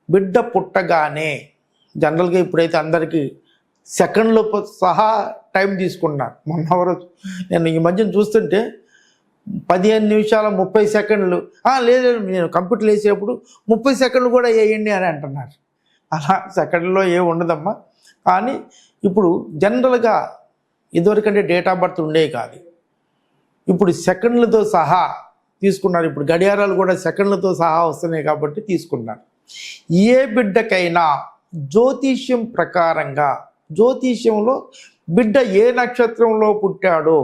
బిడ్డ పుట్టగానే జనరల్గా ఇప్పుడైతే అందరికీ సెకండ్లతో సహా టైం తీసుకున్నారు. మొన్న నేను ఈ మధ్యన చూస్తుంటే 15 నిమిషాల 30 సెకండ్లు లేదు నేను కంప్యూటర్ వేసేటప్పుడు 30 సెకండ్లు కూడా వేయండి అని అంటున్నారు. అలా సెకండ్లో ఉండదమ్మా. కానీ ఇప్పుడు జనరల్గా ఇదివరకంటే డేట్ ఆఫ్ బర్త్ ఉండేవి కాదు, ఇప్పుడు సెకండ్లతో సహా తీసుకున్నారు. ఇప్పుడు గడియారాలు కూడా సెకండ్లతో సహా వస్తున్నాయి కాబట్టి తీసుకున్నారు. ఏ బిడ్డకైనా జ్యోతిష్యం ప్రకారంగా, జ్యోతిష్యంలో బిడ్డ ఏ నక్షత్రంలో పుట్టాడో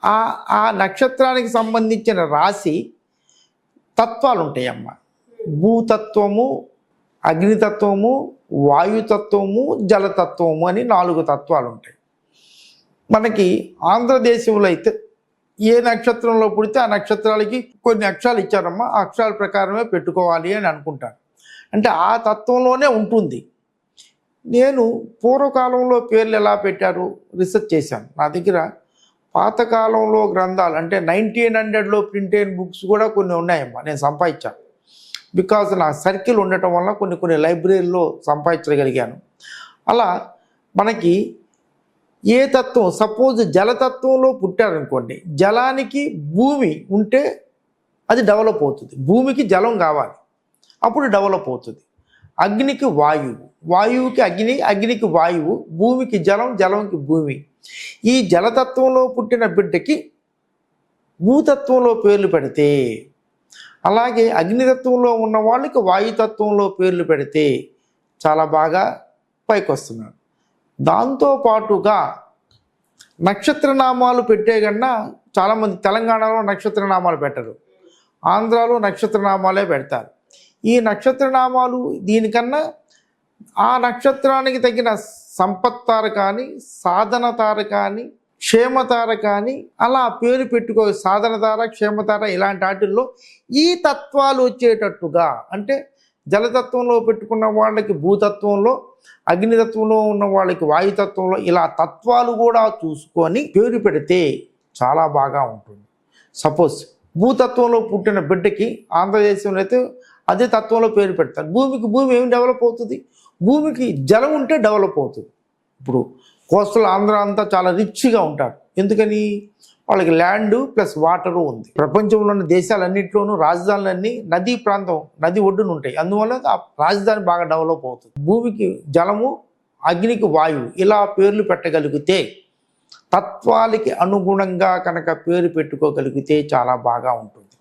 ఆ నక్షత్రానికి సంబంధించిన రాశి తత్వాలు ఉంటాయమ్మ. భూతత్వము, అగ్నితత్వము, వాయుతత్వము, జలతత్వము అని 4 తత్వాలు ఉంటాయి. మనకి ఆంధ్రదేశంలో అయితే ఏ నక్షత్రంలో పుడితే ఆ నక్షత్రాలకి కొన్ని అక్షరాలు ఇచ్చారమ్మా, ఆ అక్షరాల ప్రకారమే పెట్టుకోవాలి అని అనుకుంటారు. అంటే ఆ తత్వంలోనే ఉంటుంది. నేను పూర్వకాలంలో పేర్లు ఎలా పెట్టారు రీసెర్చ్ చేశాను. నా దగ్గర పాతకాలంలో గ్రంథాలు అంటే 1900లో ప్రింట్ అయిన బుక్స్ కూడా కొన్ని ఉన్నాయమ్మా, నేను సంపాదించాను. బికాజ్ నా సర్కిల్ ఉండటం వల్ల కొన్ని లైబ్రరీలో సంపాదించగలిగాను. అలా మనకి ఏ తత్వం, సపోజ్ జలతత్వంలో పుట్టారనుకోండి, జలానికి భూమి ఉంటే అది డెవలప్ అవుతుంది. భూమికి జలం కావాలి, అప్పుడు డెవలప్ అవుతుంది. అగ్నికి వాయువు, వాయువుకి అగ్ని, అగ్నికి వాయువు, భూమికి జలం, జలంకి భూమి. ఈ జలతత్వంలో పుట్టిన బిడ్డకి భూతత్వంలో పేర్లు పెడితే, అలాగే అగ్నితత్వంలో ఉన్న వాళ్ళకి వాయుతత్వంలో పేర్లు పెడితే చాలా బాగా పైకి వస్తున్నారు. దాంతోపాటుగా నక్షత్రనామాలు పెట్టే కన్నా చాలామంది తెలంగాణలో నక్షత్రనామాలు పెట్టరు, ఆంధ్రాలో నక్షత్రనామాలే పెడతారు. ఈ నక్షత్రనామాలు దీనికన్నా ఆ నక్షత్రానికి తగిన సంపత్తార కానీ, సాధనతార కానీ, క్షేమతార కానీ అలా పేరు పెట్టుకో. సాధనతార, క్షేమతార ఇలాంటి వాటిల్లో ఈ తత్వాలు వచ్చేటట్టుగా, అంటే జలతత్వంలో పెట్టుకున్న వాళ్ళకి భూతత్వంలో, అగ్నితత్వంలో ఉన్న వాళ్ళకి వాయుతత్వంలో, ఇలా తత్వాలు కూడా చూసుకొని పేరు పెడితే చాలా బాగా ఉంటుంది. సపోజ్ భూతత్వంలో పుట్టిన బిడ్డకి ఆంధ్రదేశంలో అయితే అదే తత్వంలో పేరు పెడతారు. భూమి ఏమి డెవలప్ అవుతుంది? భూమికి జలం ఉంటే డెవలప్ అవుతుంది. ఇప్పుడు కోస్టల్ ఆంధ్ర అంతా చాలా రిచ్గా ఉంటారు. ఎందుకని? వాళ్ళకి ల్యాండ్ ప్లస్ వాటరు ఉంది. ప్రపంచంలోని దేశాలన్నింటిలోనూ రాజధానులన్నీ నదీ ప్రాంతం, నది ఒడ్డున ఉంటాయి. అందువల్ల ఆ రాజధాని బాగా డెవలప్ అవుతుంది. భూమికి జలము, అగ్నికి వాయువు, ఇలా పేర్లు పెట్టగలిగితే, తత్వాలకి అనుగుణంగా కనుక పేరు పెట్టుకోగలిగితే చాలా బాగా ఉంటుంది.